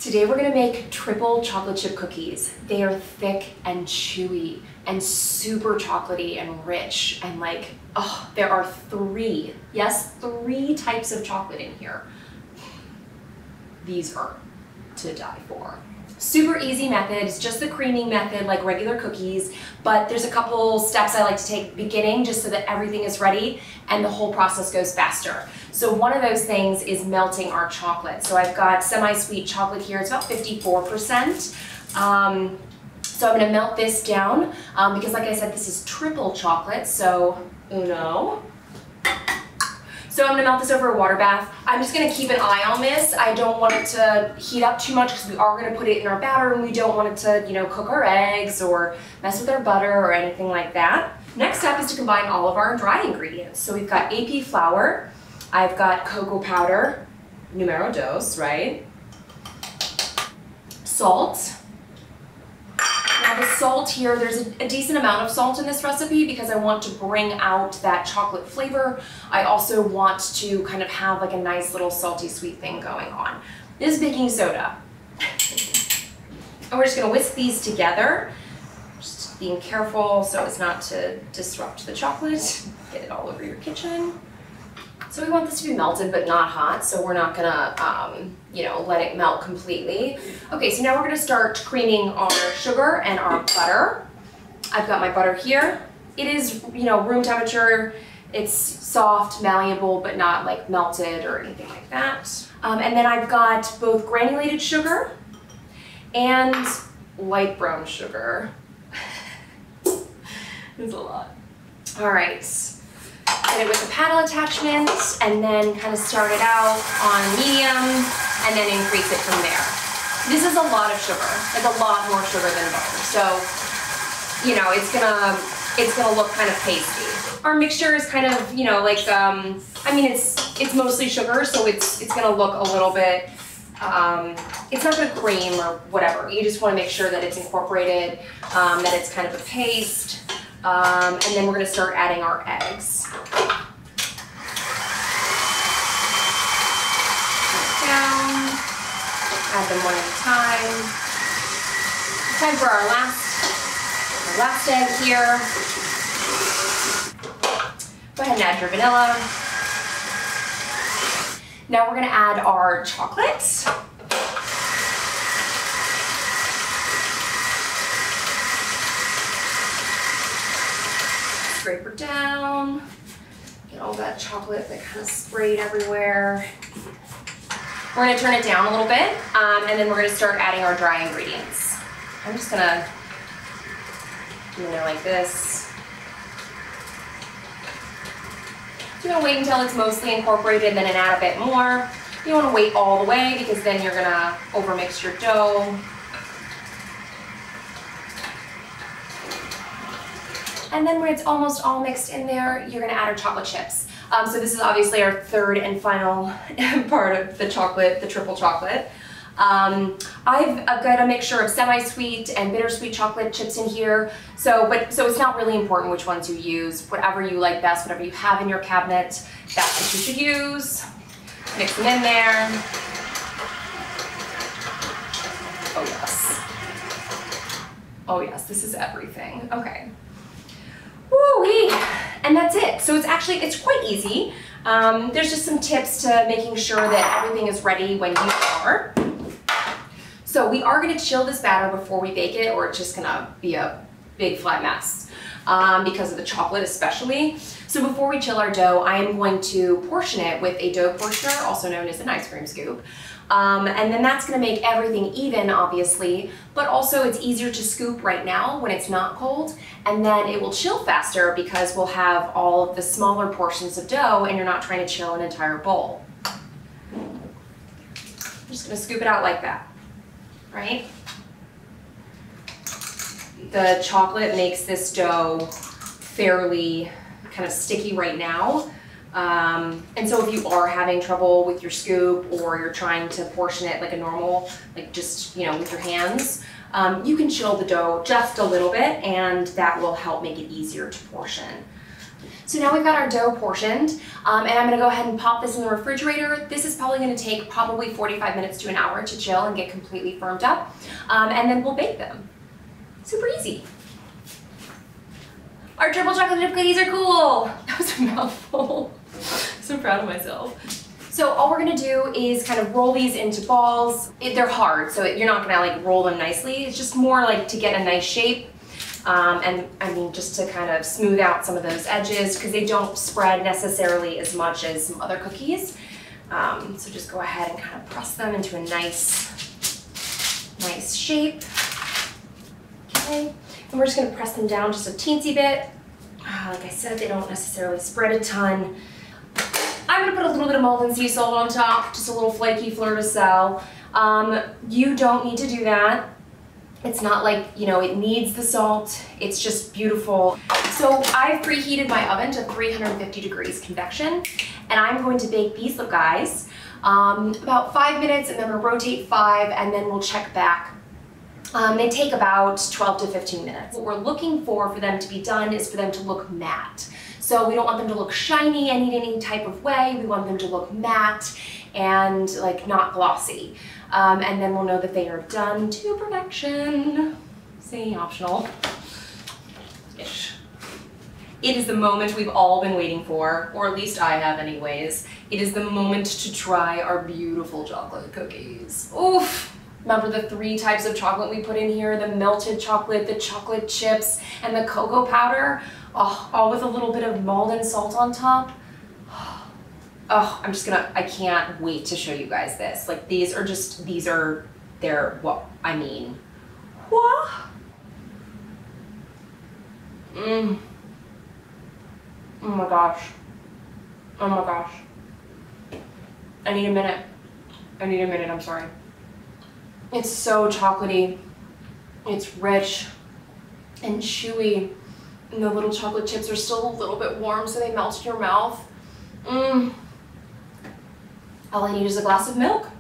Today we're gonna make triple chocolate chip cookies. They are thick and chewy and super chocolatey and rich and like, oh, there are three types of chocolate in here. These are to die for. Super easy method, it's just the creaming method like regular cookies, but there's a couple steps I like to take at the beginning just so that everything is ready and the whole process goes faster. So one of those things is melting our chocolate. So I've got semi-sweet chocolate here, it's about 54%. So I'm gonna melt this down because like I said, this is triple chocolate, so uno. So I'm gonna melt this over a water bath. I'm just gonna keep an eye on this. I don't want it to heat up too much because we are gonna put it in our batter and we don't want it to, you know, cook our eggs or mess with our butter or anything like that. Next step is to combine all of our dry ingredients. So we've got AP flour, I've got cocoa powder, numero dos, right? Salt. Now the salt here, there's a decent amount of salt in this recipe because I want to bring out that chocolate flavor. I also want to kind of have like a nice little salty sweet thing going on. This is baking soda. And we're just gonna whisk these together. Just being careful so as not to disrupt the chocolate. Get it all over your kitchen. So we want this to be melted but not hot, so we're not gonna, you know, let it melt completely. Okay, so now we're gonna start creaming our sugar and our butter. I've got my butter here. It is, you know, room temperature. It's soft, malleable, but not like melted or anything like that. And then I've got both granulated sugar and light brown sugar. It's a lot. All right. Hit it with a paddle attachment and then kind of start it out on medium and then increase it from there. This is a lot of sugar, like a lot more sugar than butter. So, you know, it's gonna look kind of pasty. Our mixture is kind of, you know, like, I mean, it's mostly sugar, so it's gonna look a little bit, it's not gonna cream or whatever. You just wanna make sure that it's incorporated, that it's kind of a paste. And then we're gonna start adding our eggs. Down, add them one at a time. Time for our last egg here. Go ahead and add your vanilla. Now we're gonna add our chocolate. Scrape her down. Get all that chocolate that kind of sprayed everywhere. We're gonna turn it down a little bit, and then we're gonna start adding our dry ingredients. I'm just gonna do it like this. So you're gonna wait until it's mostly incorporated, then add a bit more. You don't wanna wait all the way because then you're gonna overmix your dough. And then when it's almost all mixed in there, you're gonna add our chocolate chips. So this is obviously our third and final part of the chocolate, the triple chocolate. I've got a mixture of semi-sweet and bittersweet chocolate chips in here. So it's not really important which ones you use. Whatever you like best, whatever you have in your cabinet, that's what you should use. Mix them in there. Oh yes. Oh yes, this is everything. Okay. Woo-wee. And that's it. So it's quite easy. There's just some tips to making sure that everything is ready when you are. So we are gonna chill this batter before we bake it, or it's just gonna be a big flat mess because of the chocolate especially. So before we chill our dough, I am going to portion it with a dough portioner, also known as an ice cream scoop. And then that's gonna make everything even, obviously, but also it's easier to scoop right now when it's not cold, and then it will chill faster because we'll have all of the smaller portions of dough and you're not trying to chill an entire bowl. I'm just gonna scoop it out like that, right? The chocolate makes this dough fairly kind of sticky right now. And so if you are having trouble with your scoop or you're trying to portion it like a normal, like just, you know, with your hands, you can chill the dough just a little bit and that will help make it easier to portion. So now we've got our dough portioned, and I'm gonna go ahead and pop this in the refrigerator. This is probably gonna take probably 45 minutes to an hour to chill and get completely firmed up, and then we'll bake them. Super easy. Our triple chocolate chip cookies are cool. That was a mouthful. So proud of myself. So all we're gonna do is kind of roll these into balls. They're hard, so you're not gonna like roll them nicely. It's just more like to get a nice shape. And I mean, just to kind of smooth out some of those edges because they don't spread necessarily as much as some other cookies. So just go ahead and kind of press them into a nice shape. Okay, and we're just gonna press them down just a teensy bit. Like I said, they don't necessarily spread a ton. I'm gonna put a little bit of Maldon sea salt on top, just a little flaky fleur de sel. You don't need to do that. It's not like, you know, it needs the salt. It's just beautiful. So I've preheated my oven to 350 degrees convection, and I'm going to bake these little guys about 5 minutes, and then we'll rotate 5, and then we'll check back. They take about 12 to 15 minutes. What we're looking for them to be done is for them to look matte. So we don't want them to look shiny in any type of way. We want them to look matte and like not glossy. And then we'll know that they are done to perfection. Say optional. Ish. It is the moment we've all been waiting for, or at least I have anyways. It is the moment to try our beautiful chocolate cookies. Oof! Remember the 3 types of chocolate we put in here? The melted chocolate, the chocolate chips, and the cocoa powder? Oh, all with a little bit of Maldon salt on top. Oh, I can't wait to show you guys this. Like they're what, I mean, what? Oh my gosh. Oh my gosh. I need a minute, I'm sorry. It's so chocolatey. It's rich and chewy. And the little chocolate chips are still a little bit warm, so they melt in your mouth. All I need is a glass of milk.